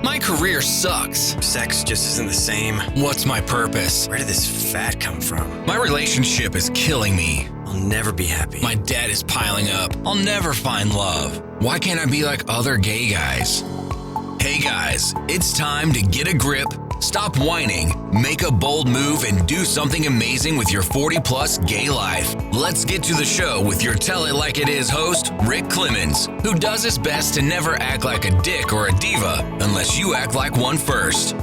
My career sucks. Sex just isn't the same. What's my purpose? Where did this fat come from? My relationship is killing me. I'll never be happy. My debt is piling up. I'll never find love. Why can't I be like other gay guys? Hey guys, it's time to get a grip, stop whining, make a bold move, and do something amazing with your 40-plus gay life. Let's get to the show with your Tell It Like It Is host, Rick Clemons, who does his best to never act like a dick or a diva unless you act like one first.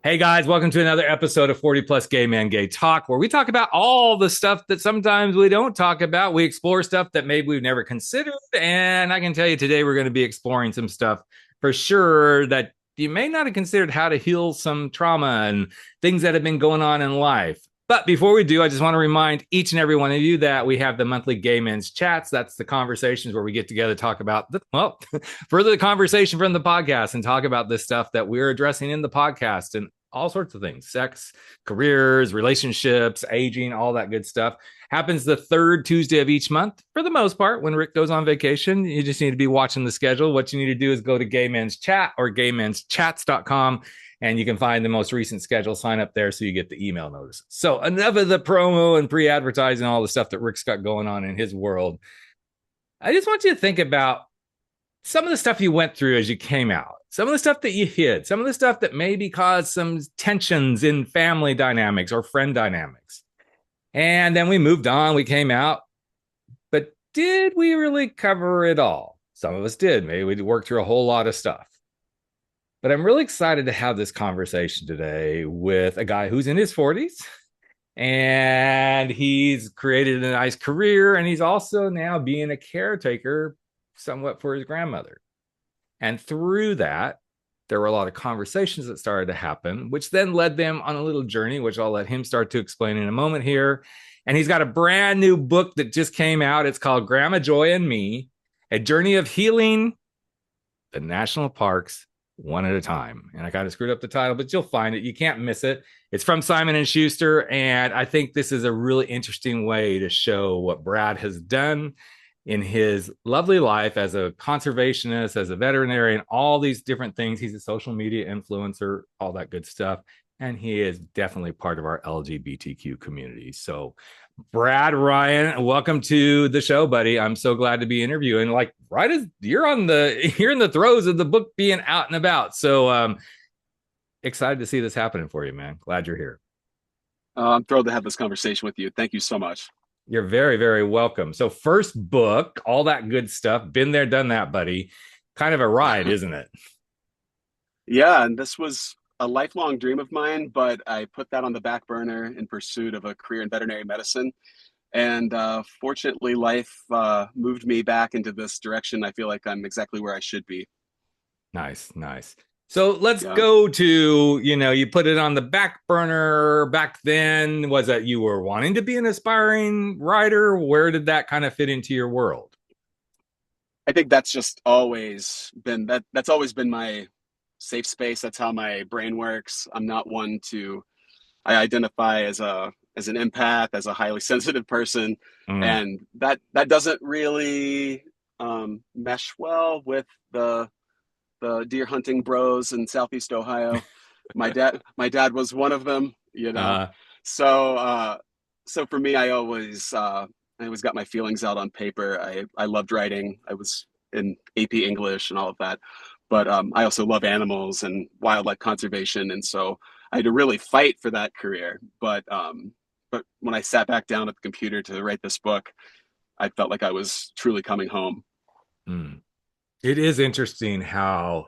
Hey guys, welcome to another episode of 40 Plus Gay Man Gay Talk, where we talk about all the stuff that sometimes we don't talk about. We explore stuff that maybe we've never considered. And I can tell you today, we're going to be exploring some stuff for sure that you may not have considered, how to heal some trauma and things that have been going on in life. But before we do, I just want to remind each and every one of you that we have the monthly Gay Men's Chats. That's the conversations where we get together, talk about, further the conversation from the podcast and talk about this stuff that we're addressing in the podcast and all sorts of things: sex, careers, relationships, aging, all that good stuff. Happens the third Tuesday of each month for the most part. When Rick goes on vacation, you just need to be watching the schedule. What you need to do is go to Gay Men's Chat or gaymens.chats.com. And you can find the most recent schedule, sign up there so you get the email notice. So enough of the promo and pre-advertising, all the stuff that Rick's got going on in his world. I just want you to think about some of the stuff you went through as you came out, some of the stuff that you hid, some of the stuff that maybe caused some tensions in family dynamics or friend dynamics. And then we moved on, we came out. But did we really cover it all? Some of us did. Maybe we worked through a whole lot of stuff. But I'm really excited to have this conversation today with a guy who's in his 40s, and he's created a nice career, and he's also now being a caretaker somewhat for his grandmother. And through that, there were a lot of conversations that started to happen, which then led them on a little journey, which I'll let him start to explain in a moment here. And he's got a brand new book that just came out. It's called Grandma Joy and Me, A Journey of Healing the National Parks One at a Time. And I kind of screwed up the title, but you'll find it. You can't miss it. It's from Simon & Schuster. And I think this is a really interesting way to show what Brad has done in his lovely life as a conservationist, as a veterinarian, all these different things. He's a social media influencer, all that good stuff. And he is definitely part of our LGBTQ community. So Brad Ryan, welcome to the show, buddy. I'm so glad to be interviewing. Like, right as you're in the throes of the book being out and about. So excited to see this happening for you, man. Glad you're here. I'm thrilled to have this conversation with you. Thank you so much. You're very, very welcome. So first book, all that good stuff. Been there, done that, buddy. Kind of a ride, isn't it? Yeah, and this was a lifelong dream of mine, but I put that on the back burner in pursuit of a career in veterinary medicine. And fortunately, life moved me back into this direction. I feel like I'm exactly where I should be. Nice. So let's go to, you put it on the back burner back then. Was that you were wanting to be an aspiring writer? Where did that kind of fit into your world? I think that's just always been that's always been my safe space. That's how my brain works. I'm not one I identify as an empath, as a highly sensitive person. And that doesn't really mesh well with the deer hunting bros in Southeast Ohio. My dad was one of them, So for me, I always got my feelings out on paper. I loved writing. I was in AP English and all of that, but I also love animals and wildlife conservation. And so I had to really fight for that career. But when I sat back down at the computer to write this book, I felt like I was truly coming home. It is interesting how,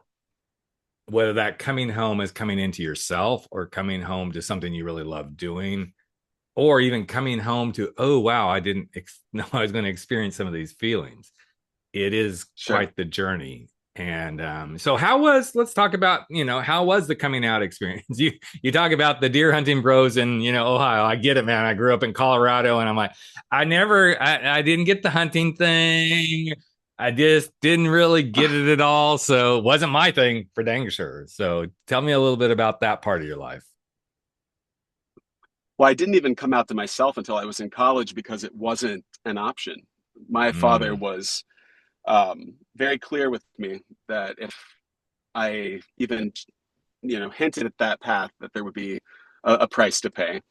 whether that coming home is coming into yourself or coming home to something you really love doing, or even coming home to, oh, wow, I didn't know I was going to experience some of these feelings. It is quite the journey. And so let's talk about, how was the coming out experience? You talk about the deer hunting bros in, Ohio. I get it, man. I grew up in Colorado, and I'm like, I didn't get the hunting thing. I just didn't really get it at all. So it wasn't my thing for dang sure. So tell me a little bit about that part of your life. Well, I didn't even come out to myself until I was in college because it wasn't an option. My father Mm. was very clear with me that if I even, hinted at that path, that there would be a price to pay,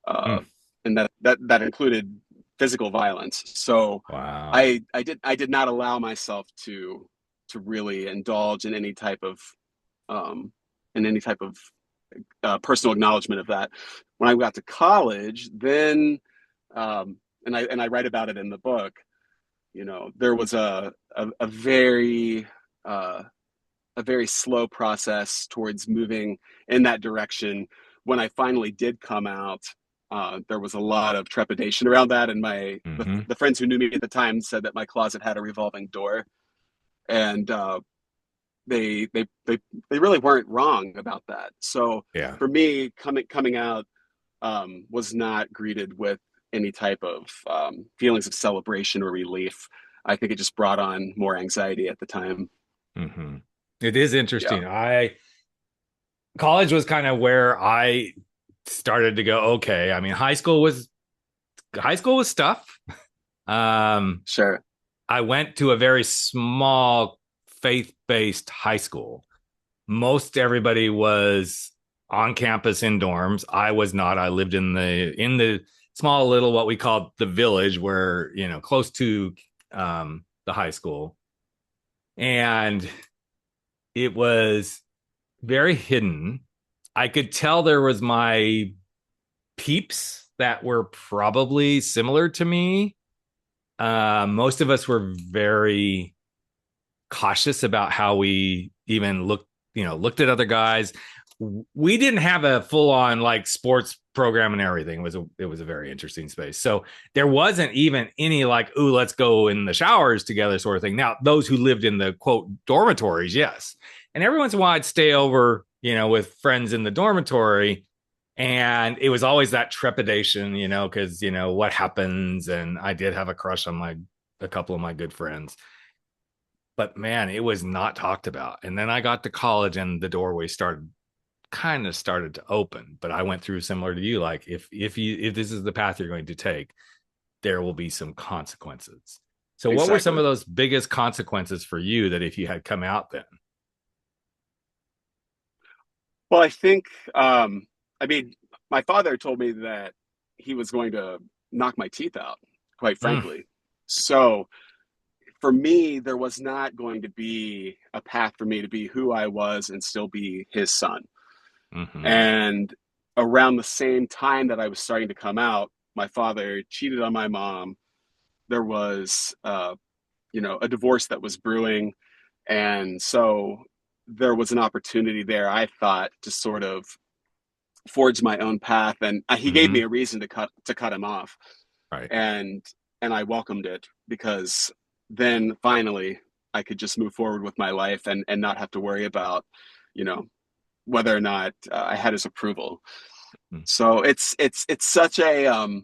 uh, Mm. and that included physical violence. So Wow. I did not allow myself to really indulge um, in any type of personal acknowledgement of that. When I got to college, then and I write about it in the book. There was a very uh, a very slow process towards moving in that direction. When I finally did come out, there was a lot of trepidation around that, and Mm-hmm. the friends who knew me at the time said that my closet had a revolving door, and they really weren't wrong about that. So Yeah. for me, coming out was not greeted with any type of feelings of celebration or relief. I think it just brought on more anxiety at the time. Mm-hmm. It is Yeah, interesting. College was kind of where I started to go, okay. I mean, high school was tough. Um, sure. I went to a very small faith-based high school. Most everybody was on campus in dorms. I was not. I lived in the small little what we call the village, where close to the high school, and it was very hidden. I could tell there was my peeps that were probably similar to me. Most of us were very cautious about how we even looked at other guys. We didn't have a full on like sports program and everything. It was a very interesting space. So there wasn't even any like, ooh, let's go in the showers together sort of thing. Now, those who lived in the quote dormitories, yes. And every once in a while I'd stay over, with friends in the dormitory. And it was always that trepidation, because what happens. And I did have a crush on a couple of my good friends, but man, it was not talked about. And then I got to college and the doorway started to open. But I went through similar to you, like if this is the path you're going to take, there will be some consequences. So what were some Exactly. of those biggest consequences for you that if you had come out then? Well, I think, I mean, my father told me that he was going to knock my teeth out, quite Mm, frankly. So for me, there was not going to be a path for me to be who I was and still be his son. mm-hmm, And around the same time that I was starting to come out, my father cheated on my mom. There was, a divorce that was brewing. And so there was an opportunity there, I thought, to sort of forge my own path. And he gave mm-hmm, me a reason to cut him off. right. And I welcomed it, because then finally I could just move forward with my life and not have to worry about, you know, whether or not I had his approval. Mm, So it's such a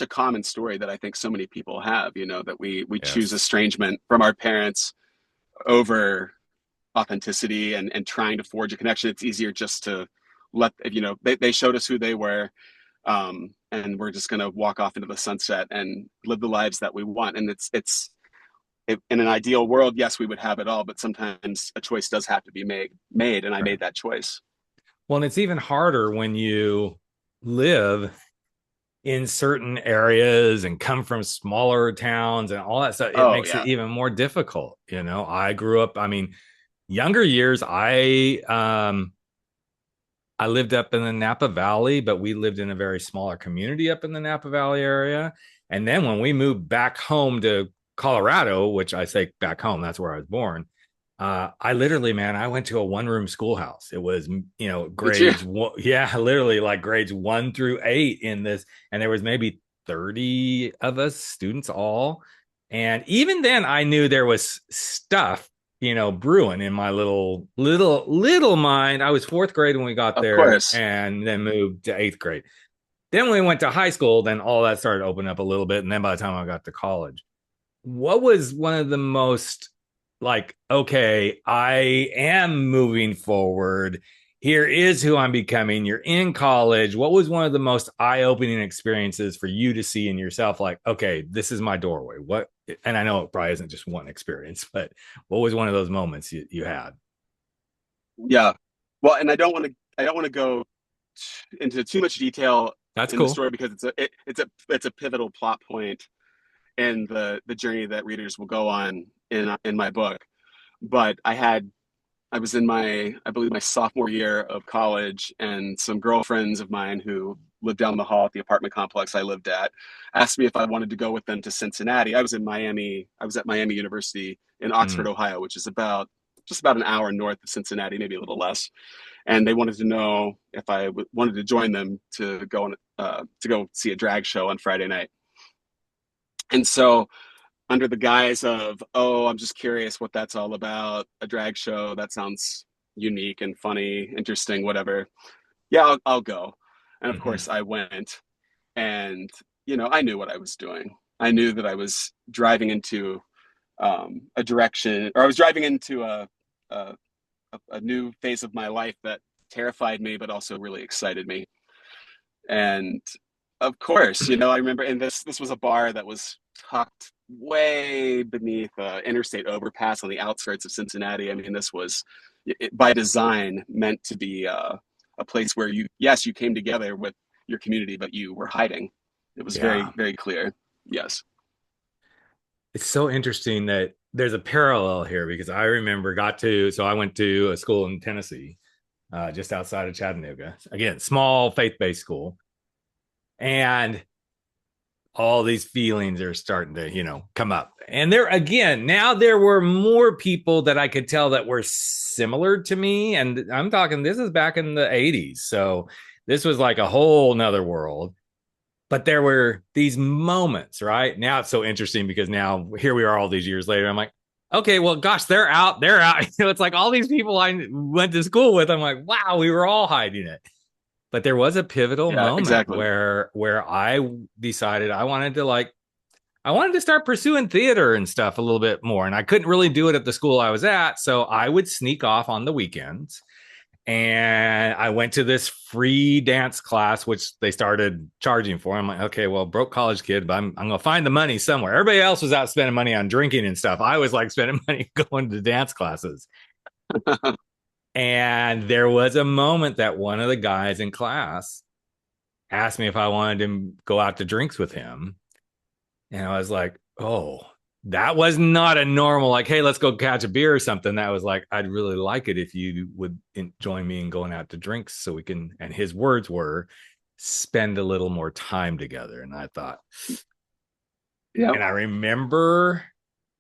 common story that I think so many people have, that we choose yes. estrangement from our parents over authenticity and trying to forge a connection. It's easier just to they showed us who they were, and we're just going to walk off into the sunset and live the lives that we want. And in an ideal world, yes, we would have it all, but sometimes a choice does have to be made, and I Right. made that choice. Well, and it's even harder when you live in certain areas and come from smaller towns and all that stuff. It Oh makes it yeah. even more difficult. I grew up, I mean, younger years, I lived up in the Napa Valley, but we lived in a very smaller community up in the Napa Valley area. And then when we moved back home to Colorado, which I say back home, that's where I was born. I literally, man, I went to a one-room schoolhouse. It was, Did you? grades one, yeah, literally like grades 1 through 8 in this, and there was maybe 30 of us students all. And even then, I knew there was stuff brewing in my little mind. I was fourth grade when we got Of there course. and then moved to eighth grade. Then when we went to high school, then all that started to open up a little bit. And then by the time I got to college, what was one of the most like, okay, I am moving forward here is who I'm becoming. You're in college. What was one of the most eye-opening experiences for you to see in yourself? Like, okay, this is my doorway. What? And I know it probably isn't just one experience, but what was one of those moments you had? Yeah. Well, and I don't want to go into too much detail That's in the cool. story because it's a pivotal plot point in the journey that readers will go on in my book. But I was in I believe my sophomore year of college, and some girlfriends of mine who lived down the hall at the apartment complex I lived at asked me if I wanted to go with them to Cincinnati. I was in Miami. I was at Miami University in Oxford, Mm, Ohio, which is just about an hour north of Cincinnati, maybe a little less. And they wanted to know if I wanted to join them to go see a drag show on Friday night. And so, under the guise of, oh, I'm just curious what that's all about, a drag show, that sounds unique and funny, interesting, whatever. Yeah, I'll go. And of mhm. course, I went, and I knew what I was doing. I knew that I was driving into a direction, or I was driving into a a new phase of my life that terrified me, but also really excited me. And of course, I remember, and this was a bar that was tucked way beneath interstate overpass on the outskirts of Cincinnati. I mean, this was by design meant to be a place where yes, you came together with your community, but you were hiding. It was Yeah. very, very clear. Yes. It's so interesting that there's a parallel here because I remember so I went to a school in Tennessee, just outside of Chattanooga. Again, small faith-based school. And all these feelings are starting to, come up. And now there were more people that I could tell that were similar to me. And I'm talking, this is back in the 80s. So this was like a whole nother world. But there were these moments, right? Now it's so interesting because now here we are all these years later. I'm like, okay, well, gosh, they're out. They're out. It's like all these people I went to school with. I'm like, wow, we were all hiding it. But there was a pivotal Yeah, moment exactly. where I decided I wanted to start pursuing theater and stuff a little bit more. And I couldn't really do it at the school I was at. So I would sneak off on the weekends. And I went to this free dance class, which they started charging for. I'm like, okay, well, broke college kid, but I'm going to find the money somewhere. Everybody else was out spending money on drinking and stuff. I was like spending money going to dance classes. And there was a moment that one of the guys in class asked me if I wanted to go out to drinks with him. And I was like, oh, that was not a normal, like, hey, let's go catch a beer or something. That was like, I'd really like it if you would join me in going out to drinks so we can. And his words were, spend a little more time together. And I thought, Yeah. and I remember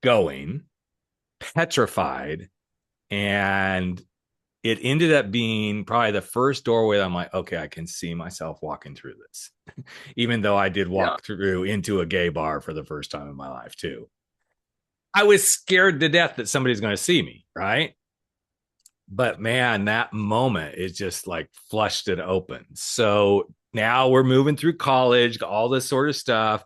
going petrified. And it ended up being probably the first doorway that I'm like, okay, I can see myself walking through this, even though I did Yeah. walk through into a gay bar for the first time in my life, too. I was scared to death that somebody's going to see me, right? But man, that moment is just like flushed it open. So now we're moving through college, all this sort of stuff.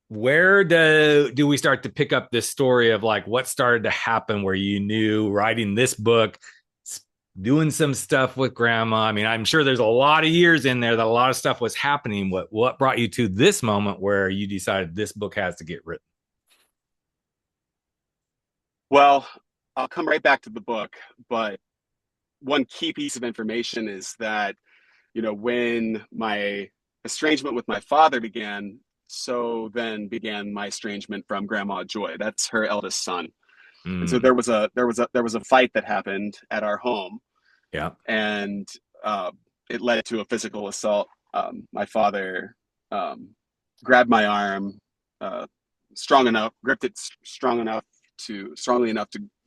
Where do we start to pick up this story of like what started to happen where you knew writing this book, doing some stuff with grandma? I mean, I'm sure there's a lot of years in there that a lot of stuff was happening. What brought you to this moment where you decided this book has to get written? Well, I'll come right back to the book, but one key piece of information is that, when my estrangement with my father began, so then began my estrangement from Grandma Joy. That's her eldest son. And so Mm, there was a fight that happened at our home, yeah. and uh, it led to a physical assault. My father um, grabbed my arm, uh, gripped it strongly enough to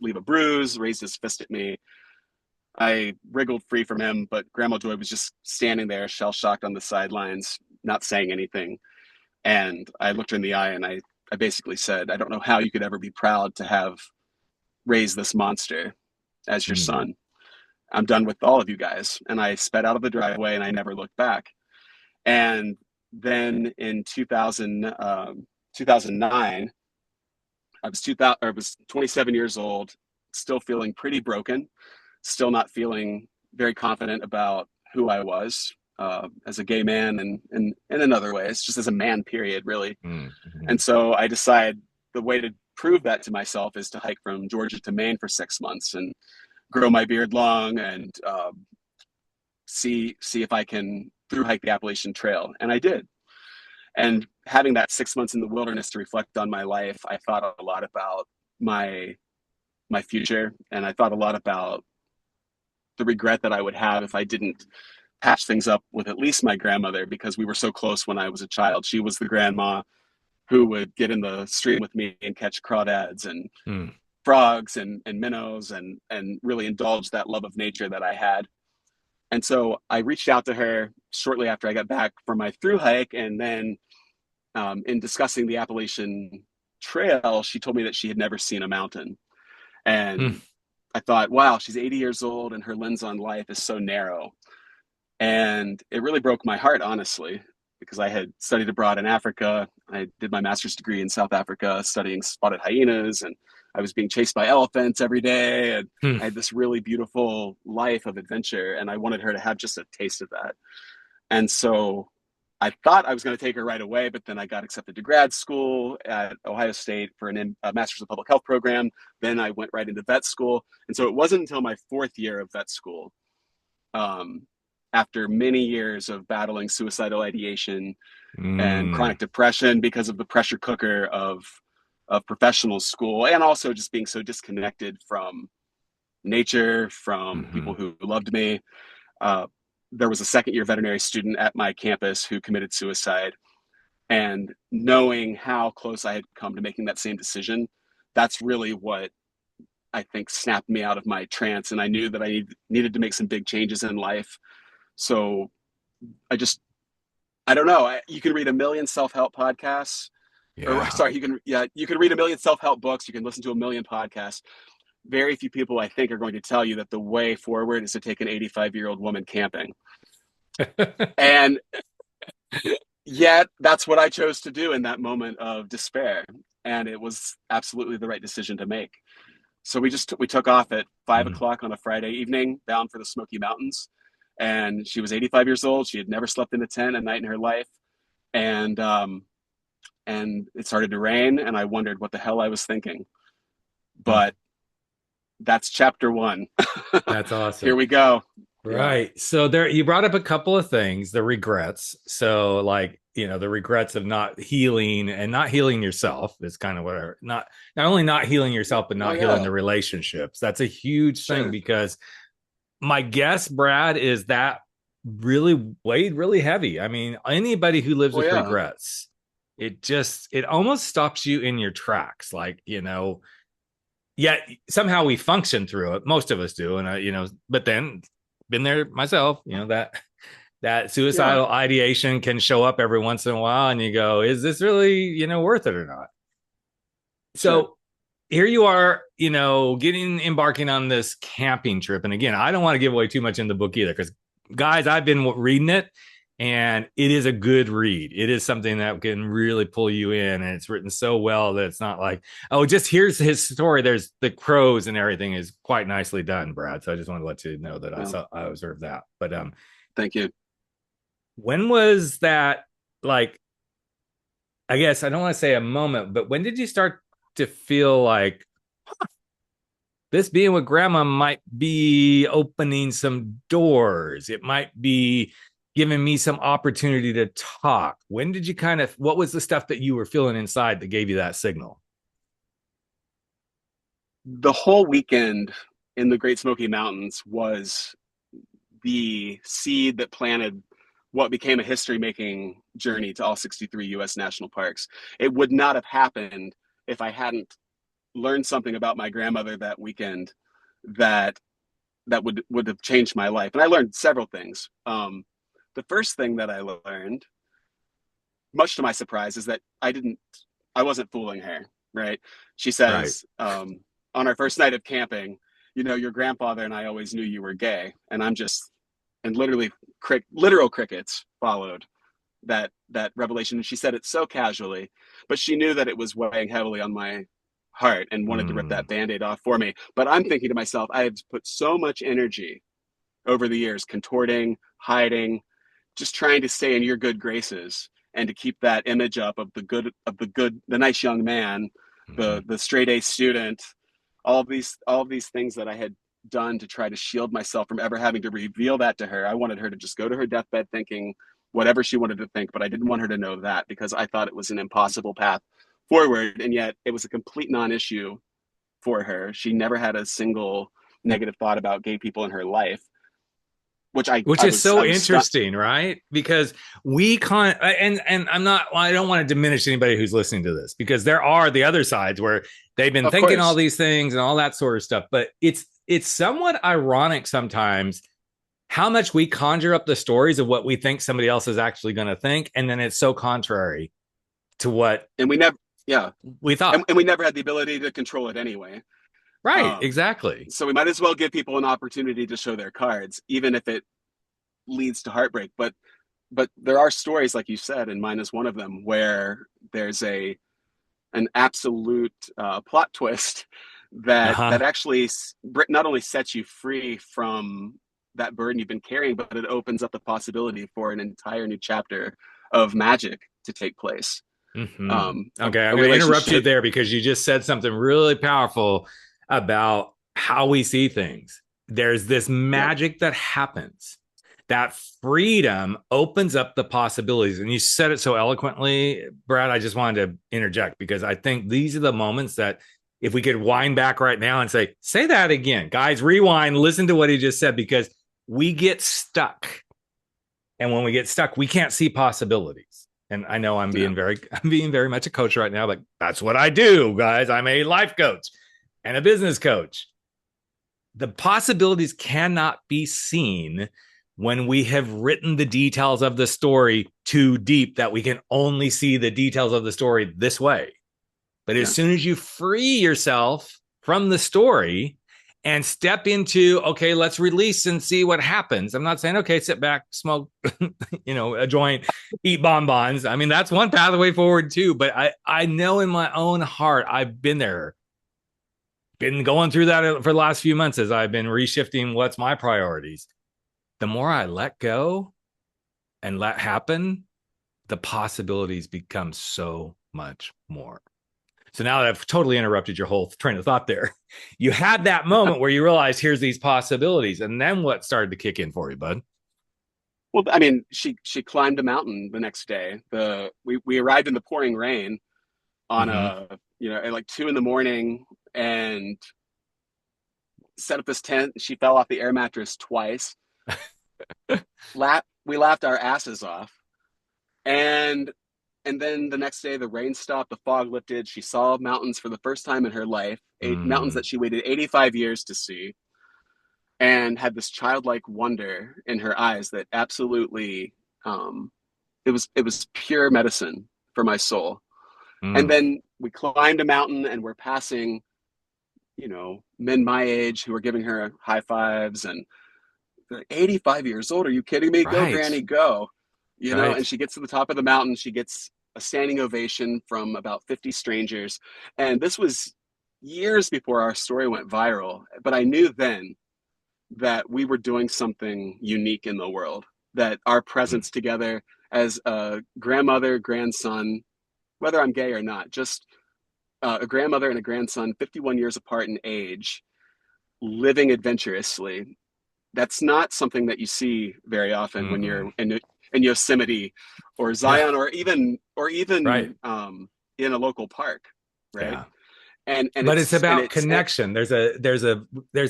leave a bruise, raised his fist at me. I wriggled free from him, but Grandma Joy was just standing there, shell shocked on the sidelines, not saying anything. And I looked her in the eye, and I basically said, I don't know how you could ever be proud to have raised this monster as your Mm, son. I'm done with all of you guys. And I sped out of the driveway, and I never looked back. And then in 2009, I was 27 years old, still feeling pretty broken, still not feeling very confident about who I was as a gay man and in other ways, just as a man, period, really. Mm-hmm. And so I decided the way to prove that to myself is to hike from Georgia to Maine for 6 months and grow my beard long and see if I can through hike the Appalachian Trail. And I did. And having that 6 months in the wilderness to reflect on my life, I thought a lot about my future, and I thought a lot about the regret that I would have if I didn't patch things up with at least my grandmother, because we were so close when I was a child. She was the grandma who would get in the stream with me and catch crawdads and frogs and minnows and really indulge that love of nature that I had. And so I reached out to her shortly after I got back from my through hike. And then in discussing the Appalachian Trail, she told me that she had never seen a mountain. And I thought, wow, she's 80 years old and her lens on life is so narrow. And it really broke my heart, honestly, because I had studied abroad in Africa. I did my master's degree in South Africa studying spotted hyenas, and I was being chased by elephants every day. And I had this really beautiful life of adventure, and I wanted her to have just a taste of that. And so I thought I was going to take her right away, but then I got accepted to grad school at Ohio State for a master's of public health program. Then I went right into vet school. And so it wasn't until my 4th year of vet school, after many years of battling suicidal ideation and chronic depression because of the pressure cooker of professional school, and also just being so disconnected from nature, from people who loved me. There was a 2nd-year veterinary student at my campus who committed suicide. And knowing how close I had come to making that same decision, that's really what I think snapped me out of my trance. And I knew that I needed to make some big changes in life. So I don't know. You can read a million self-help podcasts. Yeah. Or sorry, you can read a million self-help books. You can listen to a million podcasts. Very few people, I think, are going to tell you that the way forward is to take an 85-year-old woman camping. And yet that's what I chose to do in that moment of despair. And it was absolutely the right decision to make. So we took off at 5:00 on a Friday evening, bound for the Smoky Mountains. And she was 85 years old. She had never slept in a tent a night in her life. And it started to rain, and I wondered what the hell I was thinking. But that's chapter 1. That's awesome. Here we go. Right. So there, you brought up a couple of things, the regrets. So the regrets of not healing and not healing yourself is kind of whatever. Not only not healing yourself, but not healing the relationships. That's a huge thing, because my guess, Brad, is that really weighed really heavy. I mean, anybody who lives with regrets, it almost stops you in your tracks. Yet somehow we function through it. Most of us do. And, but then been there myself, that suicidal ideation can show up every once in a while, and you go, is this really, worth it or not? So here you are, embarking on this camping trip. And again, I don't want to give away too much in the book either, because guys, I've been reading it, and it is a good read. It is something that can really pull you in, and it's written so well that it's not like, oh, just here's his story. There's the crows and everything is quite nicely done, Brad. So I just wanted to let you know that I observed that. But thank you. When was that, I guess I don't want to say a moment, but when did you start to feel like this being with grandma might be opening some doors? It might be giving me some opportunity to talk. When did you what was the stuff that you were feeling inside that gave you that signal? The whole weekend in the Great Smoky Mountains was the seed that planted what became a history-making journey to all 63 U.S. national parks. It would not have happened if I hadn't learned something about my grandmother that weekend that would have changed my life. And I learned several things. The first thing that I learned, much to my surprise, is that I wasn't fooling her, right? She says, on our first night of camping, your grandfather and I always knew you were gay. And and literal crickets followed that revelation. And she said it so casually, but she knew that it was weighing heavily on my heart and wanted to rip that Band-Aid off for me. But I'm thinking to myself, I have put so much energy over the years, contorting, hiding, just trying to stay in your good graces and to keep that image up of the nice young man, the straight A student, all of these things that I had done to try to shield myself from ever having to reveal that to her. I wanted her to just go to her deathbed thinking whatever she wanted to think, but I didn't want her to know that because I thought it was an impossible path forward. And yet it was a complete non-issue for her. She never had a single negative thought about gay people in her life, which is so interesting, right? Because we can't, and I don't want to diminish anybody who's listening to this, because there are the other sides where they've been thinking all these things and all that sort of stuff. But it's somewhat ironic sometimes how much we conjure up the stories of what we think somebody else is actually going to think, and then it's so contrary to what we thought, and we never had the ability to control it anyway. Right, exactly. So we might as well give people an opportunity to show their cards, even if it leads to heartbreak. But there are stories, like you said, and mine is one of them, where there's an absolute plot twist that actually not only sets you free from that burden you've been carrying, but it opens up the possibility for an entire new chapter of magic to take place. Okay, I'm going to interrupt you there because you just said something really powerful about how we see things. There's this magic that happens. That freedom opens up the possibilities. And you said it so eloquently, Brad. I just wanted to interject because I think these are the moments that if we could wind back right now and say that again, guys, rewind, listen to what he just said, because we get stuck. And when we get stuck, we can't see possibilities. And I know I'm being very much a coach right now, but that's what I do, guys. I'm a life coach and a business coach. The possibilities cannot be seen when we have written the details of the story too deep that we can only see the details of the story this way. But as soon as you free yourself from the story and step into, okay, let's release and see what happens. I'm not saying, okay, sit back, smoke, a joint, eat bonbons. I mean, that's one pathway forward too. But I know in my own heart, I've been there. Been going through that for the last few months as I've been reshifting what's my priorities. The more I let go and let happen, the possibilities become so much more. So now that I've totally interrupted your whole train of thought there, you had that moment where you realized here's these possibilities. And then what started to kick in for you, bud? Well, I mean, she climbed a mountain the next day. We arrived in the pouring rain on at like 2 a.m. and set up this tent. She fell off the air mattress twice. We laughed our asses off, and then the next day the rain stopped, the fog lifted. She saw mountains for the first time in her life, mountains that she waited 85 years to see, and had this childlike wonder in her eyes that absolutely it was pure medicine for my soul. And then we climbed a mountain and we're passing men my age who are giving her high fives, and 85 years old. Are you kidding me? Right. Go, Granny, go. And she gets to the top of the mountain. She gets a standing ovation from about 50 strangers. And this was years before our story went viral. But I knew then that we were doing something unique in the world, that our presence together as a grandmother, grandson, whether I'm gay or not, just a grandmother and a grandson, 51 years apart in age, living adventurously. That's not something that you see very often when you're in Yosemite or Zion or even in a local park, right? Yeah. And but it's about connection. There's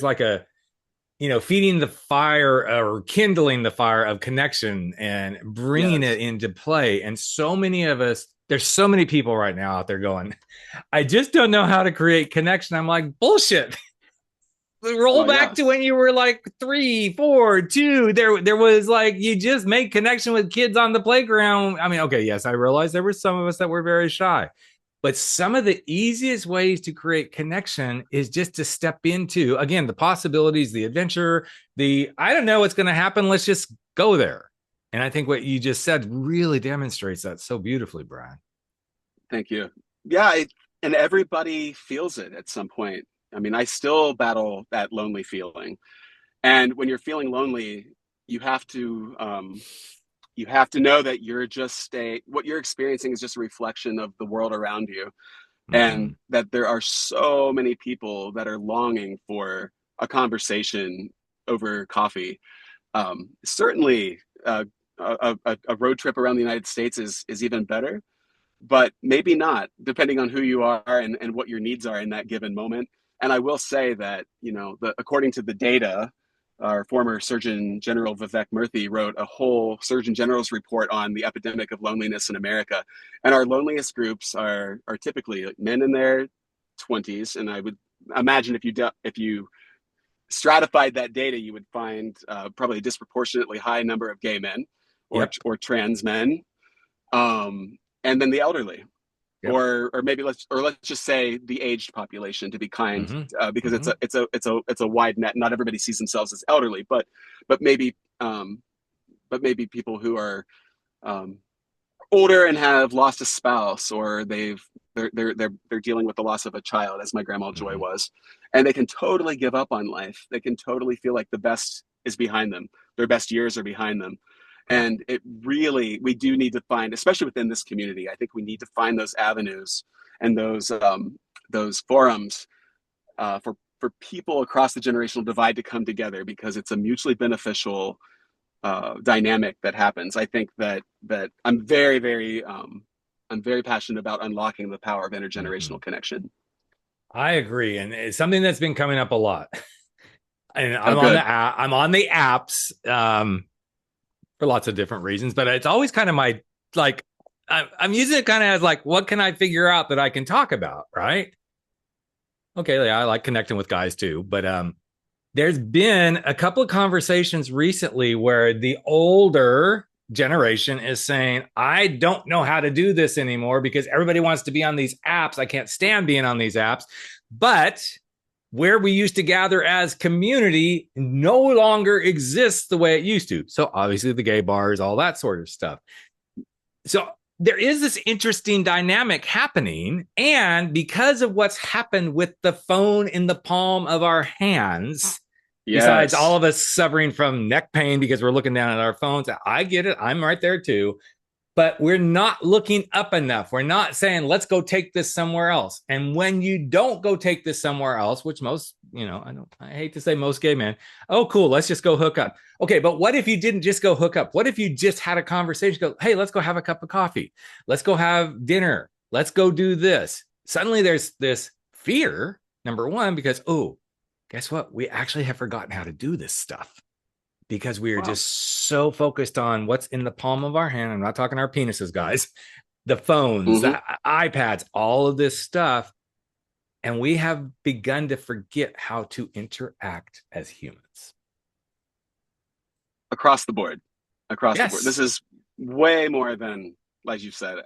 like a feeding the fire or kindling the fire of connection and bringing it into play. And so many of us, there's so many people right now out there going, I just don't know how to create connection. I'm like, bullshit. Roll back to when you were like 3, 4, 2. There was like, you just make connection with kids on the playground. I mean, okay, yes, I realized there were some of us that were very shy, but some of the easiest ways to create connection is just to step into, again, the possibilities, the adventure, I don't know what's going to happen. Let's just go there. And I think what you just said really demonstrates that so beautifully, Brian. Thank you. Yeah, and everybody feels it at some point. I mean, I still battle that lonely feeling. And when you're feeling lonely, you have to know that what you're experiencing is just a reflection of the world around you, Mm-hmm. and that there are so many people that are longing for a conversation over coffee. Certainly, a road trip around the United States is even better, but maybe not, depending on who you are and what your needs are in that given moment. And I will say that, according to the data, our former Surgeon General Vivek Murthy wrote a whole Surgeon General's report on the epidemic of loneliness in America. And our loneliest groups are typically men in their 20s. And I would imagine if you stratified that data, you would find probably a disproportionately high number of gay men Yep. or trans men, and then the elderly, Yep. or maybe let's just say the aged population, to be kind, Mm-hmm. because Mm-hmm. it's a wide net. Not everybody sees themselves as elderly, but maybe um, people who are um, older and have lost a spouse, or they're dealing with the loss of a child, as my grandma Joy Mm-hmm. was, and they can totally give up on life. They can totally feel like the best is behind them, their best years are behind them. Yeah. And we do need to find, especially within this community, I think we need to find those avenues and those forums for people across the generational divide to come together, because it's a mutually beneficial dynamic that happens. I think that I'm very passionate about unlocking the power of Mm-hmm. intergenerational connection. I agree, and it's something that's been coming up a lot. And Oh, I'm on the good. app. I'm on the apps for lots of different reasons, but it's always kind of my like. I'm using it kind of as like, what can I figure out that I can talk about, right? Okay, yeah, I like connecting with guys too, but there's been a couple of conversations recently where the older generation is saying, I don't know how to do this anymore because everybody wants to be on these apps. I can't stand being on these apps. But where we used to gather as community no longer exists the way it used to. So obviously the gay bars, all that sort of stuff. So there is this interesting dynamic happening. And because of what's happened with the phone in the palm of our hands, besides all Yes. of us suffering from neck pain because we're looking down at our phones, I get it. I'm right there too. But we're not looking up enough. We're not saying, let's go take this somewhere else. And when you don't go take this somewhere else, which most, I hate to say most gay men, oh, cool, let's just go hook up. Okay, but what if you didn't just go hook up? What if you just had a conversation? Go, hey, let's go have a cup of coffee. Let's go have dinner. Let's go do this. Suddenly there's this fear, number one, because, oh, guess what? We actually have forgotten how to do this stuff because we are Wow. just so focused on what's in the palm of our hand. I'm not talking our penises, guys. The phones, Mm-hmm. the iPads, all of this stuff. And we have begun to forget how to interact as humans. Across the board. Across the board. This Yes. is way more than, like you said,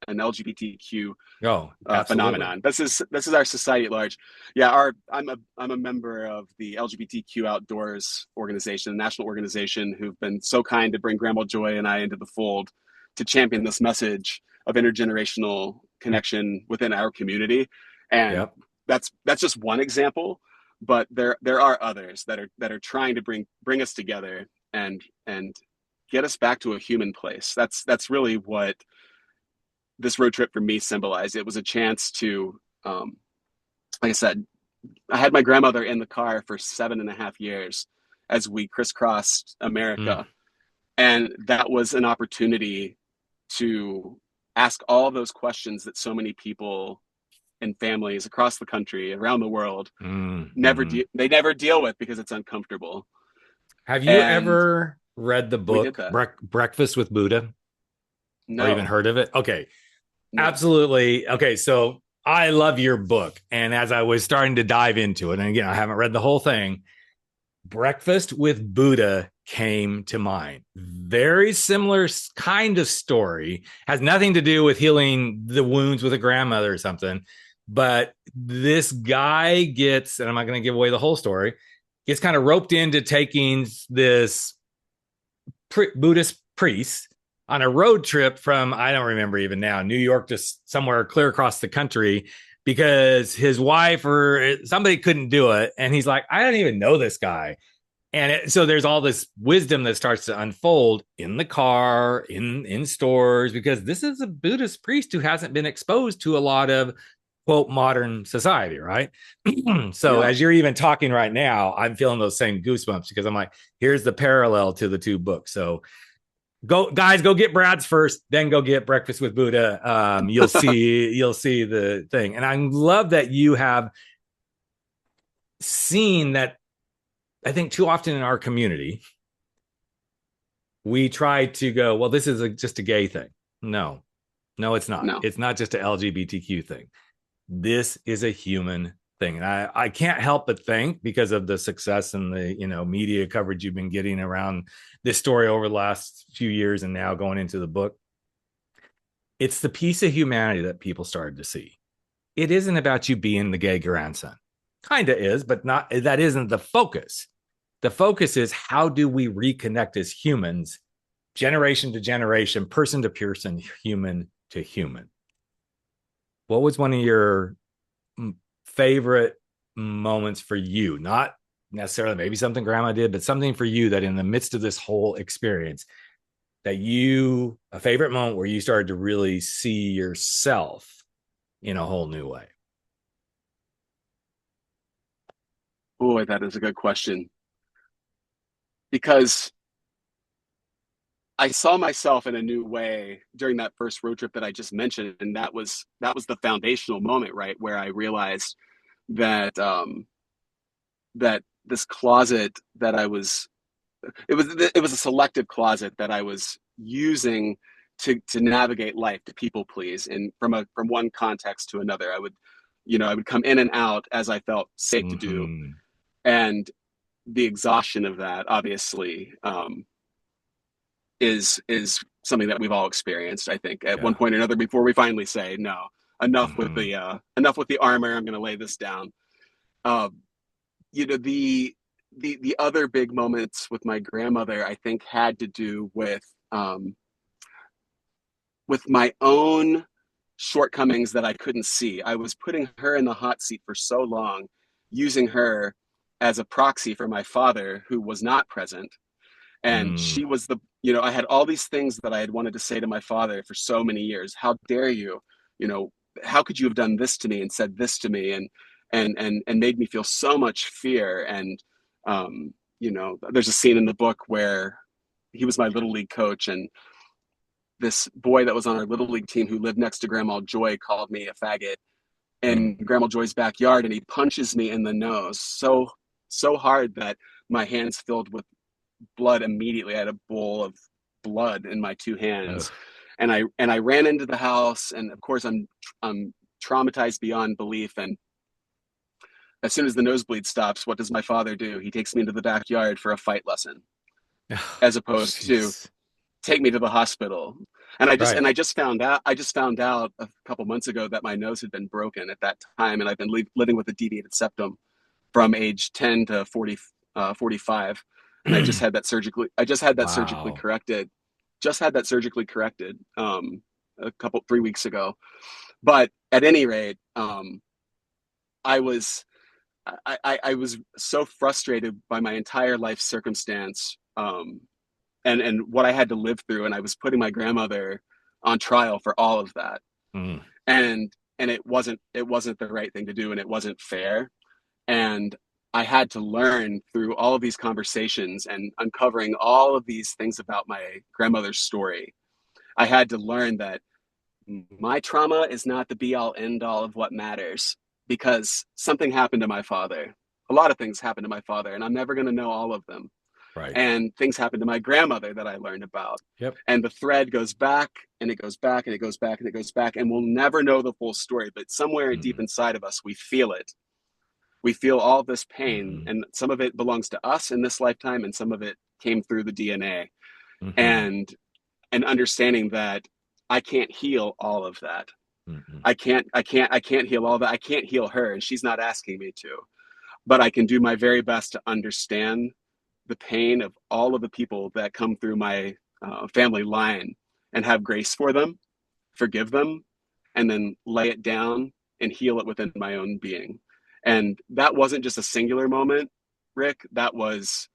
an LGBTQ Oh, absolutely. phenomenon. This is our society at large. Yeah, I'm a member of the LGBTQ Outdoors organization, a national organization who've been so kind to bring Grandma Joy and I into the fold to champion this message of intergenerational connection within our community. And Yep. that's just one example, but there are others that are trying to bring us together and get us back to a human place. That's really what this road trip for me symbolized. It was a chance to, like I said, I had my grandmother in the car for 7.5 years as we crisscrossed Mm. America. And that was an opportunity to ask all those questions that so many people and families across the country, around the world, Mm-hmm. they never deal with, because it's uncomfortable. Have you And ever read the we did book that. Breakfast with Buddha or even No, heard of it? Okay. no. Absolutely. Okay. So I love your book. And as I was starting to dive into it, and again, I haven't read the whole thing, Breakfast with Buddha came to mind. Very similar kind of story. Has nothing to do with healing the wounds with a grandmother or something. But this guy gets, and I'm not going to give away the whole story, gets kind of roped into taking this Buddhist priest on a road trip from, I don't remember even now, New York to somewhere clear across the country because his wife or somebody couldn't do it. And he's like, I don't even know this guy. So there's all this wisdom that starts to unfold in the car, in stores, because this is a Buddhist priest who hasn't been exposed to a lot of quote modern society, right? So Yeah. as you're even talking right now, I'm feeling those same goosebumps because I'm like, here's the parallel to the two books. So go guys, go get Brad's first, then go get Breakfast with Buddha. You'll see the thing. And I love that you have seen that. I think too often in our community, we try to go, well, this is just a gay thing. No, it's not. No. It's not just a LGBTQ thing. This is a human thing. And I can't help but think, because of the success and the media coverage you've been getting around this story over the last few years and now going into the book, it's the piece of humanity that people started to see. It isn't about you being the gay grandson. Kind of is, but not. That isn't the focus. The focus is, how do we reconnect as humans, generation to generation, person to person, human to human? What was one of your favorite moments for you? Not necessarily maybe something grandma did, but something for you that in the midst of this whole experience, that a favorite moment where you started to really see yourself in a whole new way. Boy, that is a good question. Because I saw myself in a new way during that first road trip that I just mentioned, and that was the foundational moment, right, where I realized that that this closet that it was a selective closet that I was using to navigate life, to people please, and from one context to another. I would come in and out as I felt safe to do, and the exhaustion of that, obviously, is something that we've all experienced, I think, at one point or another, before we finally say, no, enough with the armor. I'm going to lay this down. The other big moments with my grandmother, I think, had to do with my own shortcomings that I couldn't see. I was putting her in the hot seat for so long, using her as a proxy for my father, who was not present. And she was I had all these things that I had wanted to say to my father for so many years. How dare you? How could you have done this to me and said this to me, and made me feel so much fear. And there's a scene in the book where he was my little league coach, and this boy that was on our little league team who lived next to Grandma Joy called me a faggot in Grandma Joy's backyard, and he punches me in the nose so hard that my hands filled with blood immediately. I had a bowl of blood in my two hands. Ugh. And I ran into the house, and of course I'm traumatized beyond belief. And as soon as the nosebleed stops, what does my father do? He takes me into the backyard for a fight lesson, as opposed to take me to the hospital. And I just found out a couple months ago that my nose had been broken at that time, and I've been living with a deviated septum from age 10 to 45. And I just had that surgically corrected. Just had that surgically corrected 3 weeks ago. But at any rate, I was so frustrated by my entire life circumstance, and what I had to live through, and I was putting my grandmother on trial for all of that. And it wasn't the right thing to do, and it wasn't fair. And I had to learn through all of these conversations and uncovering all of these things about my grandmother's story. I had to learn that my trauma is not the be all end all of what matters, because something happened to my father. A lot of things happened to my father, and I'm never going to know all of them. Right. And things happened to my grandmother that I learned about. Yep. And the thread goes back, and it goes back, and it goes back, and it goes back, and we'll never know the full story. But somewhere deep inside of us, we feel it. We feel all this pain, and some of it belongs to us in this lifetime, and some of it came through the DNA. And understanding that I can't heal all of that. I can't heal all that. I can't heal her, and she's not asking me to. But I can do my very best to understand the pain of all of the people that come through my family line, and have grace for them, forgive them, and then lay it down and heal it within my own being. And that wasn't just a singular moment, Rick. That was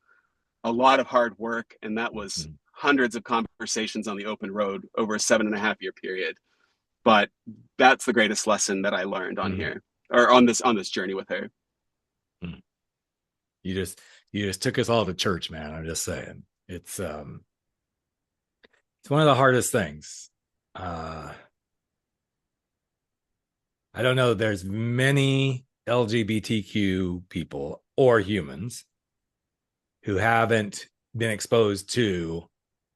a lot of hard work, and that was Mm. hundreds of conversations on the open road over a 7.5 year period. But that's the greatest lesson that I learned on Mm. here, or on this journey with her. Mm. You just took us all to church, man. I'm just saying. It's one of the hardest things. I don't know. There's many LGBTQ people or humans who haven't been exposed to,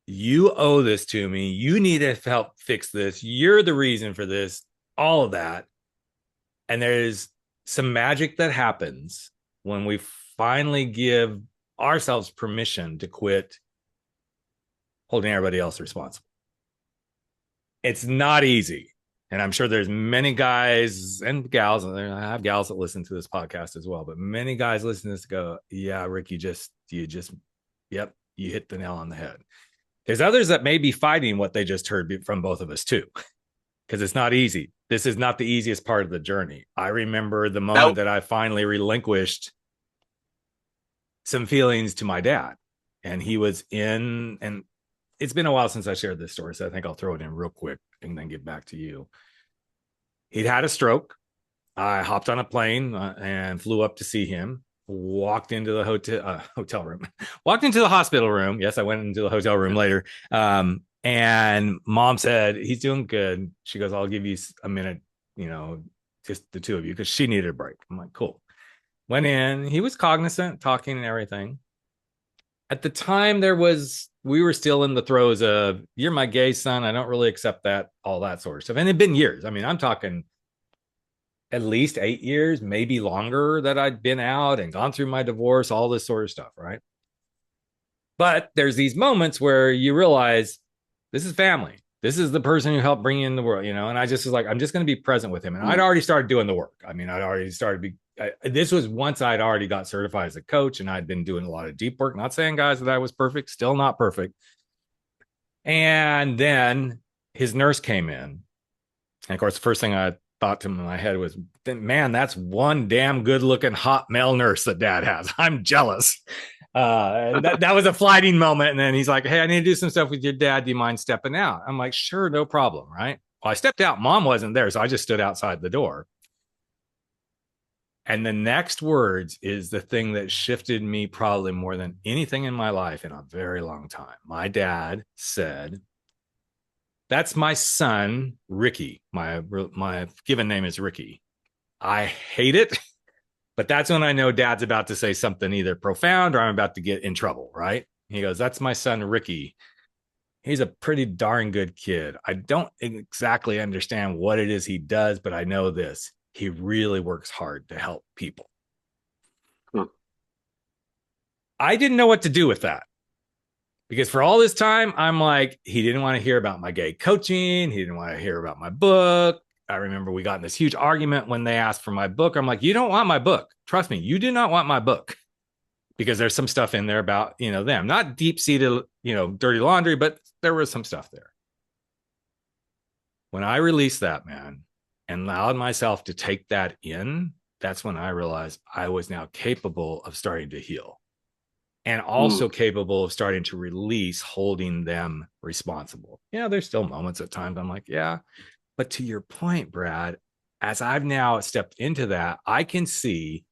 you owe this to me. You need to help fix this. You're the reason for this, all of that. And there's some magic that happens when we finally give ourselves permission to quit holding everybody else responsible. It's not easy. And I'm sure there's many guys and gals, and I have gals that listen to this podcast as well, but many guys listen to this go, yeah, Rick, yep, you hit the nail on the head. There's others that may be fighting what they just heard from both of us too, because it's not easy. This is not the easiest part of the journey. I remember the moment that I finally relinquished some feelings to my dad, and he was in, and it's been a while since I shared this story, so I think I'll throw it in real quick and then get back to you. He'd had a stroke. I hopped on a plane and flew up to see him. Walked into the hotel room. Walked into the hospital room. Yes, I went into the hotel room later. And mom said, he's doing good. She goes, I'll give you a minute, just the two of you, because she needed a break. I'm like, cool. Went in. He was cognizant, talking and everything. At the time, we were still in the throes of, you're my gay son. I don't really accept that, all that sort of stuff. And it'd been years. I mean, I'm talking at least 8 years, maybe longer, that I'd been out and gone through my divorce, all this sort of stuff, right? But there's these moments where you realize this is family. This is the person who helped bring you in the world, and I just was like, I'm just going to be present with him. And I'd already started doing the work. I mean, I'd already started this was once I'd already got certified as a coach, and I'd been doing a lot of deep work. Not saying, guys, that I was perfect, still not perfect. And then his nurse came in. And of course, the first thing I thought to my head was, man, that's one damn good looking hot male nurse that dad has. I'm jealous. That was a flighting moment. And then he's like, hey, I need to do some stuff with your dad. Do you mind stepping out? I'm like, sure, no problem. Right. Well, I stepped out. Mom wasn't there. So I just stood outside the door. And the next words is the thing that shifted me probably more than anything in my life in a very long time. My dad said, that's my son, Ricky. My given name is Ricky. I hate it, but that's when I know dad's about to say something either profound or I'm about to get in trouble, right? He goes, that's my son, Ricky. He's a pretty darn good kid. I don't exactly understand what it is he does, but I know this. He really works hard to help people. I didn't know what to do with that. Because for all this time, I'm like, he didn't want to hear about my gay coaching. He didn't want to hear about my book. I remember we got in this huge argument when they asked for my book. I'm like, you don't want my book. Trust me, you do not want my book. Because there's some stuff in there about, them. Not deep-seated, dirty laundry, but there was some stuff there. When I released that, man, and allowed myself to take that in, that's when I realized I was now capable of starting to heal. And also capable of starting to release holding them responsible. Yeah, there's still moments at times I'm like, yeah. But to your point, Brad, as I've now stepped into that, I can see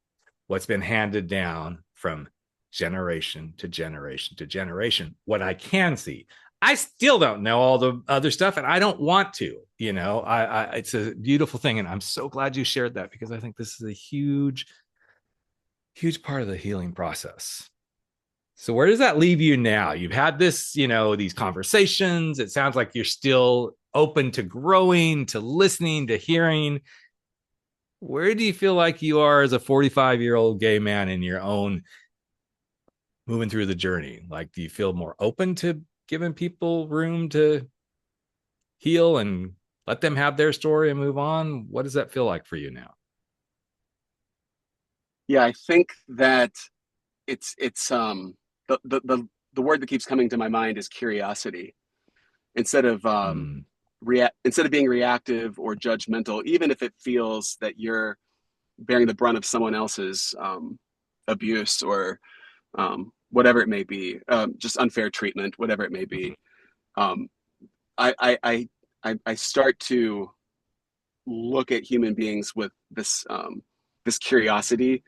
what's been handed down from generation to generation to generation. What I can see, I still don't know all the other stuff, and I don't want to. It's a beautiful thing, and I'm so glad you shared that, because I think this is a huge, huge part of the healing process. So where does that leave you now? You've had this, these conversations. It sounds like you're still open to growing, to listening, to hearing. Where do you feel like you are as a 45-year-old gay man in your own moving through the journey? Like, do you feel more open to giving people room to heal and let them have their story and move on? What does that feel like for you now? Yeah, I think that it's the word that keeps coming to my mind is curiosity. Instead of being reactive or judgmental, even if it feels that you're bearing the brunt of someone else's abuse or whatever it may be, just unfair treatment, whatever it may be. Um, I start to look at human beings with this curiosity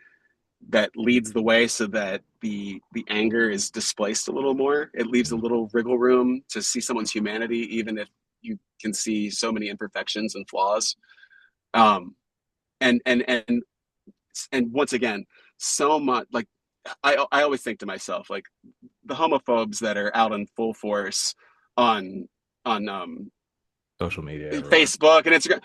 that leads the way, so that the anger is displaced a little more. It leaves a little wriggle room to see someone's humanity, even if you can see so many imperfections and flaws. Um, and and and and once again, so much like I always think to myself, like, the homophobes that are out in full force on on Social media, everywhere. Facebook and Instagram,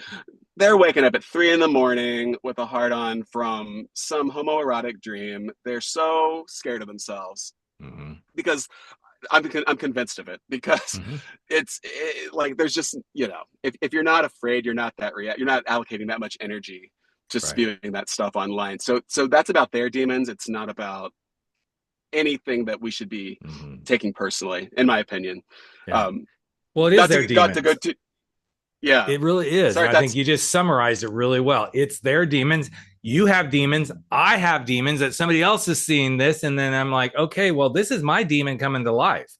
they're waking up at 3 a.m. with a hard on from some homoerotic dream. They're so scared of themselves Mm-hmm. because I'm convinced of it, because Mm-hmm. like, there's just, if you're not afraid, you're not you're not allocating that much energy to Right. spewing that stuff online. So that's about their demons. It's not about anything that we should be taking personally, in my opinion. Yeah. Um, Well, it is their demons. to go to, yeah. It really is. Sorry, I think you just summarized it really well. It's their demons. You have demons. I have demons that somebody else is seeing this. And then I'm like, okay, well, this is my demon coming to life.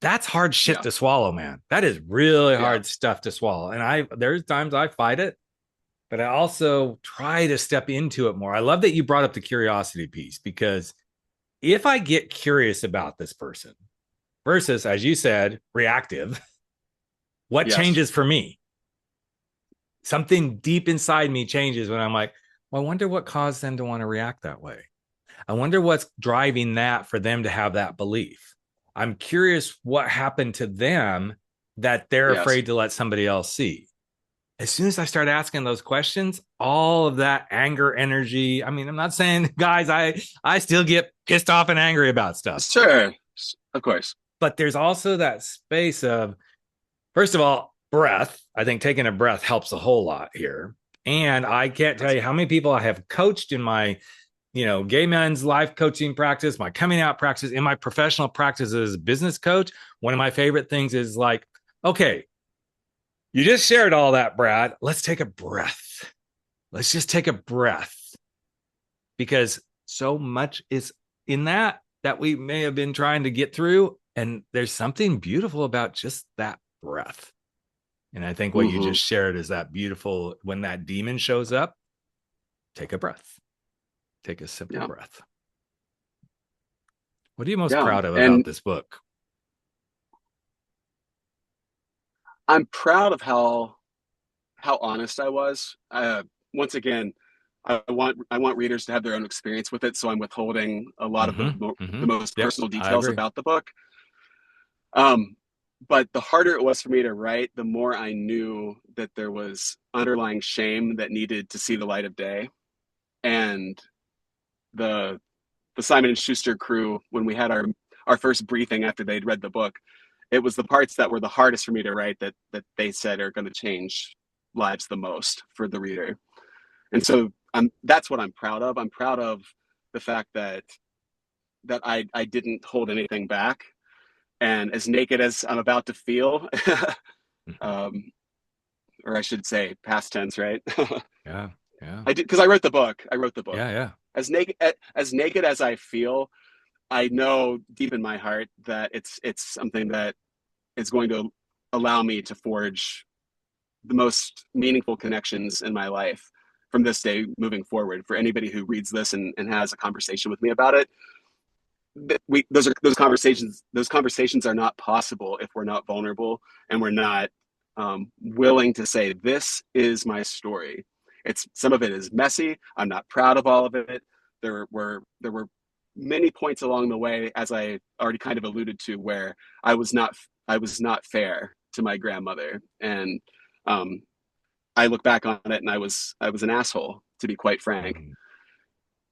That's hard shit to swallow, man. That is really hard stuff to swallow. And there's times I fight it, but I also try to step into it more. I love that you brought up the curiosity piece, because if I get curious about this person versus, as you said, reactive, what changes for me? Something deep inside me changes when I'm like, well, I wonder what caused them to want to react that way. I wonder what's driving that for them to have that belief. I'm curious what happened to them that they're afraid to let somebody else see. As soon as I start asking those questions, all of that anger energy. I mean, I'm not saying, guys, I still get pissed off and angry about stuff. Sure, of course. But there's also that space of, first of all, breath. I think taking a breath helps a whole lot here. And I can't tell you how many people I have coached in my, gay men's life coaching practice, my coming out practice, in my professional practice as a business coach. One of my favorite things is like, okay, you just shared all that, Brad. Let's take a breath. Let's just take a breath, because so much is in that we may have been trying to get through. And there's something beautiful about just that breath. And I think what you just shared is that beautiful, when that demon shows up, take a breath. Take a simple breath. What are you most proud of about this book? I'm proud of how honest I was. Once again, I want readers to have their own experience with it, so I'm withholding a lot of the most personal details about the book. But the harder it was for me to write, the more I knew that there was underlying shame that needed to see the light of day. And the Simon & Schuster crew, when we had our first briefing after they'd read the book, it was the parts that were the hardest for me to write that they said are going to change lives the most for the reader. And so that's what I'm proud of. I'm proud of the fact that I didn't hold anything back. And as naked as I'm about to feel, or I should say past tense, right? Yeah. I did, because I wrote the book. Yeah. As naked as I feel, I know deep in my heart that it's something that is going to allow me to forge the most meaningful connections in my life from this day moving forward. For anybody who reads this and has a conversation with me about it, those conversations are not possible if we're not vulnerable and we're not willing to say, this is my story. Some of it is messy. I'm not proud of all of it. There were many points along the way, as I already kind of alluded to, where I was not fair to my grandmother, and I look back on it and I was an asshole, to be quite frank.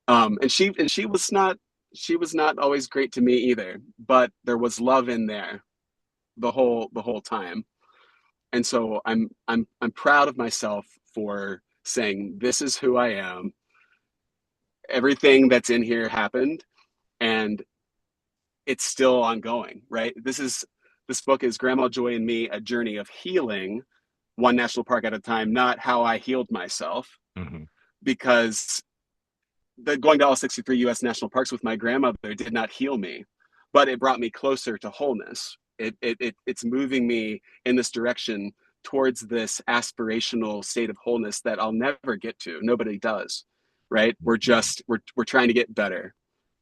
And she was not always great to me either, but there was love in there the whole time. And so I'm proud of myself for saying, this is who I am. Everything that's in here happened, and it's still ongoing, right? This book is Grandma Joy and Me, a journey of healing, one national park at a time, not how I healed myself. Because going to all 63 U.S. national parks with my grandmother did not heal me. but it brought me closer to wholeness. It's moving me in this direction towards this aspirational state of wholeness that I'll never get to. Nobody does, right? We're trying to get better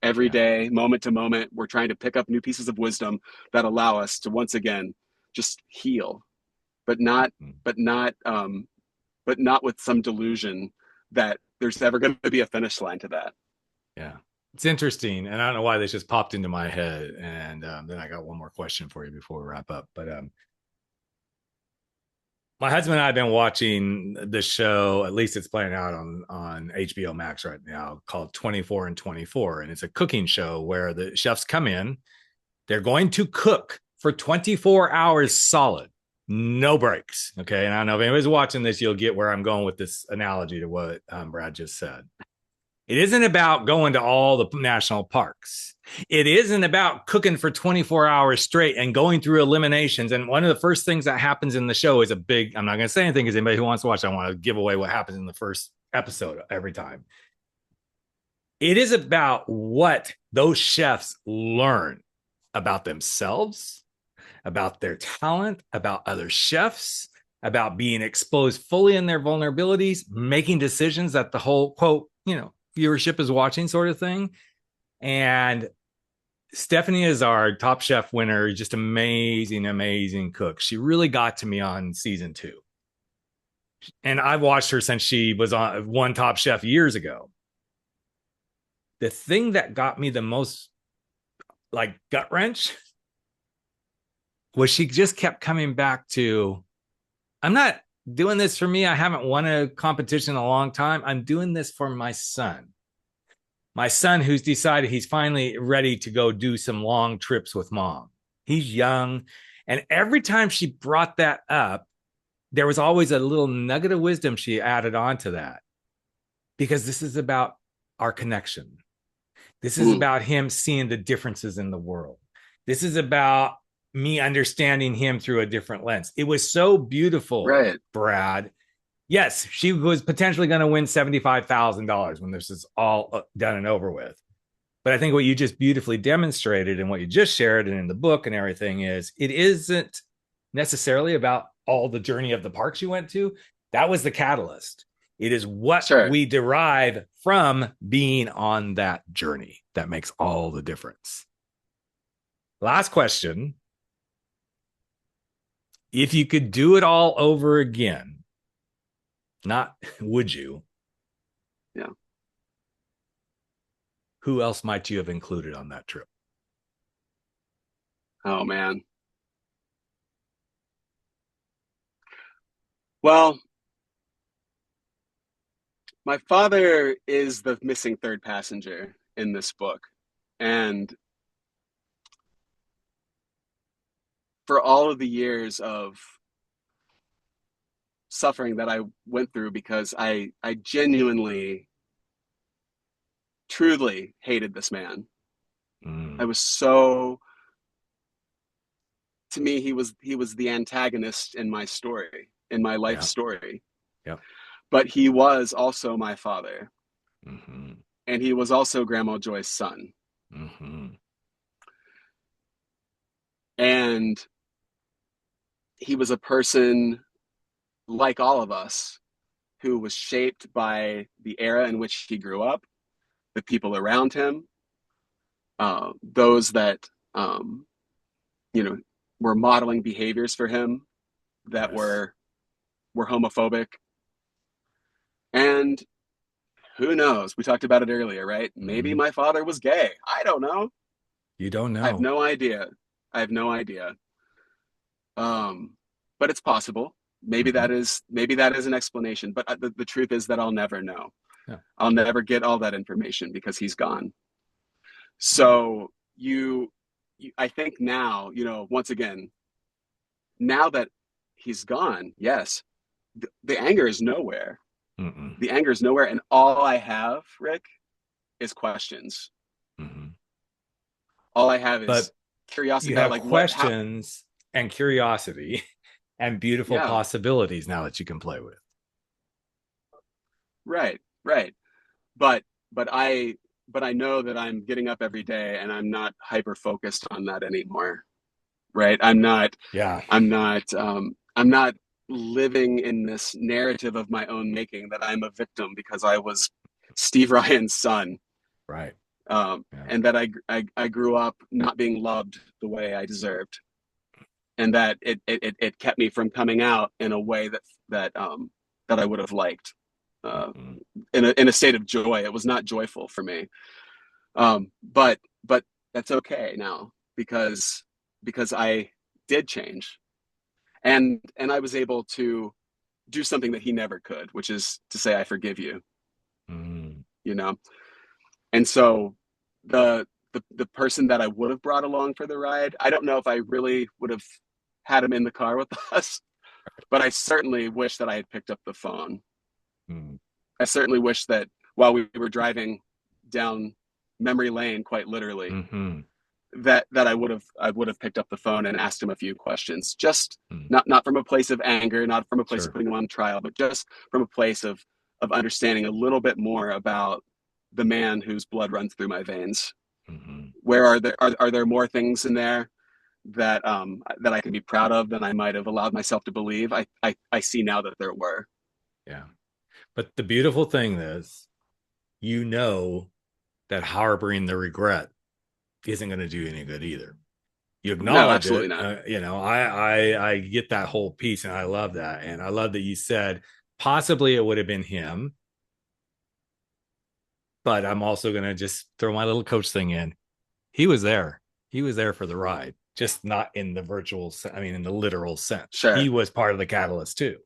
every day, moment to moment. We're trying to pick up new pieces of wisdom that allow us to once again just heal, but not with some delusion that there's ever going to be a finish line to that. Yeah. It's interesting, and I don't know why this just popped into my head. And then I got one more question for you before we wrap up. But my husband and I have been watching the show. At least it's playing out on HBO Max right now, called 24 and 24, and it's a cooking show where the chefs come in. They're going to cook for 24 hours solid, no breaks. Okay, and I don't know if anybody's watching this, you'll get where I'm going with this analogy to what Brad just said. It isn't about going to all the national parks. It isn't about cooking for 24 hours straight and going through eliminations. And one of the first things that happens in the show is I'm not going to say anything because anybody who wants to watch, I want to give away what happens in the first episode every time. It is about what those chefs learn about themselves, about their talent, about other chefs, about being exposed fully in their vulnerabilities, making decisions that the whole, quote, viewership is watching, sort of thing. And Stephanie is our Top Chef winner, just amazing cook. She really got to me on season 2. And I've watched her since she was on one Top Chef years ago. The thing that got me the most gut wrench was she just kept coming back to, I'm not doing this for me. I haven't won a competition in a long time. I'm doing this for my son. My son, who's decided he's finally ready to go do some long trips with mom. He's young. And every time she brought that up, there was always a little nugget of wisdom she added on to that. Because this is about our connection. This is about him seeing the differences in the world. This is about me understanding him through a different lens. It was so beautiful, right, Brad. Yes, she was potentially going to win $75,000 when this is all done and over with. But I think what you just beautifully demonstrated and what you just shared and in the book and everything is it isn't necessarily about all the journey of the parks you went to. That was the catalyst. It is what we derive from being on that journey that makes all the difference. Last question. If you could do it all over again, not would you? Yeah. Who else might you have included on that trip? Oh, man. Well, my father is the missing third passenger in this book. And for all of the years of suffering that I went through, because I genuinely, truly hated this man. I was so, to me, he was the antagonist in my story, in my life story. Yeah. But he was also my father. Mm-hmm. And he was also Grandma Joy's son. Mm-hmm. And he was a person like all of us who was shaped by the era in which he grew up, the people around him, those that, were modeling behaviors for him that were homophobic. And who knows? We talked about it earlier, right? Maybe my father was gay. I don't know. You don't know. I have no idea. But it's possible. Maybe that is an explanation. But the truth is that I'll never know. Yeah. I'll never get all that information because he's gone. So I think now, once again, now that he's gone, yes, the anger is nowhere. Mm-mm. The anger is nowhere. And all I have, Rick, is questions. Mm-hmm. All I have is curiosity. You have questions and curiosity and beautiful possibilities now that you can play with. Right. But but I know that I'm getting up every day and I'm not hyper focused on that anymore. Right. I'm not living in this narrative of my own making that I'm a victim because I was Steve Ryan's son. Right. And that I grew up not being loved the way I deserved. And that it kept me from coming out in a way that I would have liked, in a state of joy. It was not joyful for me. But that's okay now because I did change, and I was able to do something that he never could, which is to say, I forgive you. You know, and so the person that I would have brought along for the ride, I don't know if I really would have had him in the car with us, but I certainly wish that I had picked up the phone. I certainly wish that while we were driving down memory lane, quite literally, that I would have picked up the phone and asked him a few questions, just not from a place of anger, not from a place of putting him on trial, but just from a place of understanding a little bit more about the man whose blood runs through my veins. Where are there more things in there that I can be proud of than I might have allowed myself to believe? I see now that there were. Yeah. But the beautiful thing is, that harboring the regret isn't going to do any good either. You acknowledge it. Not. I get that whole piece, and I love that. And I love that you said possibly it would have been him. But I'm also going to just throw my little coach thing in. He was there. He was there for the ride, just not in the in the literal sense. Sure. He was part of the catalyst too.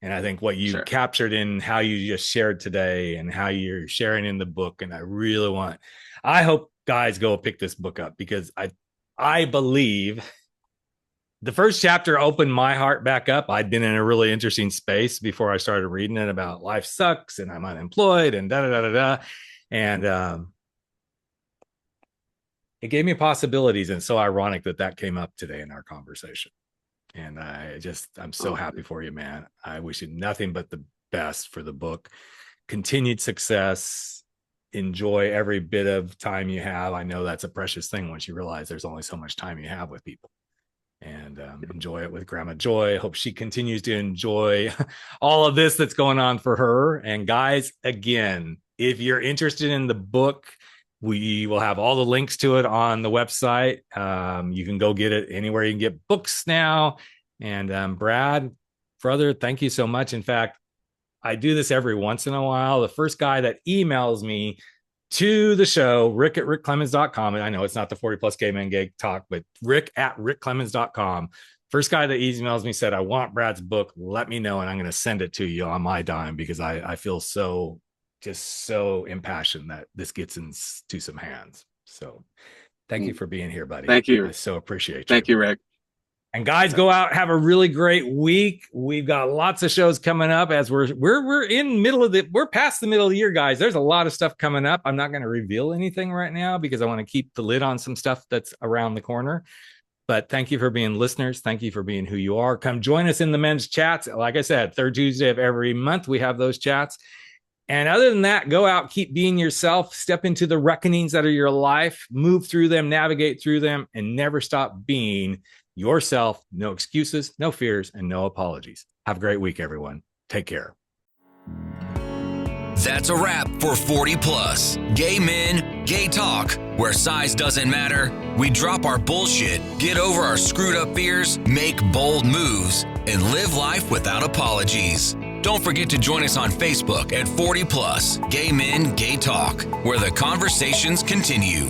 And I think what you captured in how you just shared today and how you're sharing in the book, and I hope guys go pick this book up, because I believe the first chapter opened my heart back up. I'd been in a really interesting space before I started reading it about life sucks and I'm unemployed and da-da-da-da-da. And it gave me possibilities. And so ironic that came up today in our conversation. And I'm so happy for you, man. I wish you nothing but the best for the book. Continued success. Enjoy every bit of time you have. I know that's a precious thing once you realize there's only so much time you have with people. And enjoy it with Grandma Joy. Hope she continues to enjoy all of this that's going on for her. And guys, again, if you're interested in the book, we will have all the links to it on the website. You can go get it anywhere you can get books now. And Brad, brother, thank you so much. In fact, I do this every once in a while. The first guy that emails me to the show, Rick at rickclemons.com. And I know it's not the 40 plus gay man gay talk, but Rick at rickclemons.com. First guy that emails me said, I want Brad's book. Let me know. And I'm going to send it to you on my dime, because I feel so impassioned that this gets into some hands. So thank you for being here, buddy. Thank you. I so appreciate you. Thank you, Rick. And guys, go out, have a really great week. We've got lots of shows coming up as we're past the middle of the year, guys. There's a lot of stuff coming up. I'm not going to reveal anything right now because I want to keep the lid on some stuff that's around the corner. But thank you for being listeners. Thank you for being who you are. Come join us in the men's chats. Like I said, third Tuesday of every month, we have those chats. And other than that, go out, keep being yourself, step into the reckonings that are your life, move through them, navigate through them, and never stop being yourself. No excuses, no fears, and no apologies. Have a great week, everyone. Take care. That's a wrap for 40 Plus. Gay men, gay talk, where size doesn't matter. We drop our bullshit, get over our screwed up fears, make bold moves, and live life without apologies. Don't forget to join us on Facebook at 40 Plus, Gay Men, Gay Talk, where the conversations continue.